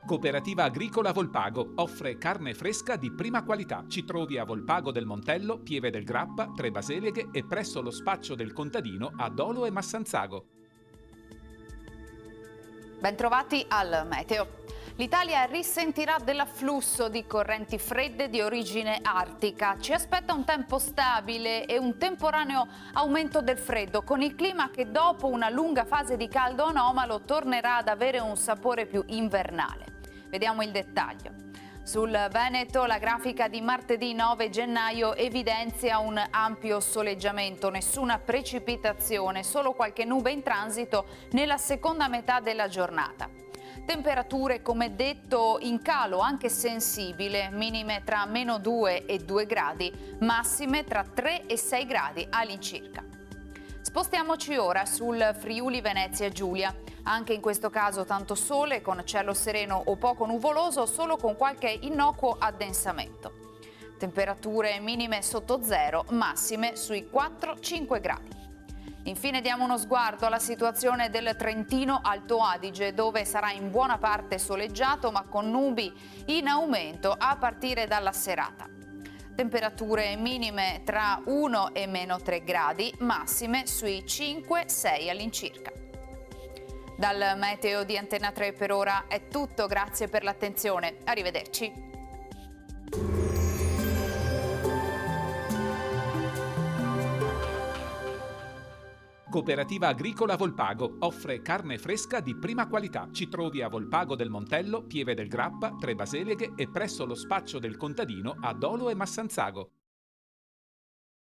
Cooperativa Agricola Volpago offre carne fresca di prima qualità. Ci trovi a Volpago del Montello, Pieve del Grappa, Tre Baseleghe e presso lo spaccio del contadino a Dolo e Massanzago. Bentrovati al Meteo. L'Italia risentirà dell'afflusso di correnti fredde di origine artica. Ci aspetta un tempo stabile e un temporaneo aumento del freddo, con il clima che dopo una lunga fase di caldo anomalo tornerà ad avere un sapore più invernale. Vediamo il dettaglio. Sul Veneto la grafica di martedì 9 gennaio evidenzia un ampio soleggiamento, nessuna precipitazione, solo qualche nube in transito nella seconda metà della giornata. Temperature, come detto, in calo anche sensibile, minime tra -2 e 2 gradi, massime tra 3 e 6 gradi all'incirca. Spostiamoci ora sul Friuli Venezia Giulia. Anche in questo caso tanto sole, con cielo sereno o poco nuvoloso, solo con qualche innocuo addensamento. Temperature minime sotto zero, massime sui 4-5 gradi. Infine diamo uno sguardo alla situazione del Trentino Alto Adige, dove sarà in buona parte soleggiato ma con nubi in aumento a partire dalla serata. Temperature minime tra 1 e -3 gradi, massime sui 5-6 all'incirca. Dal meteo di Antena 3 per ora è tutto, grazie per l'attenzione, arrivederci. Cooperativa Agricola Volpago offre carne fresca di prima qualità. Ci trovi a Volpago del Montello, Pieve del Grappa, Tre Baseleghe e presso lo spaccio del contadino a Dolo e Massanzago.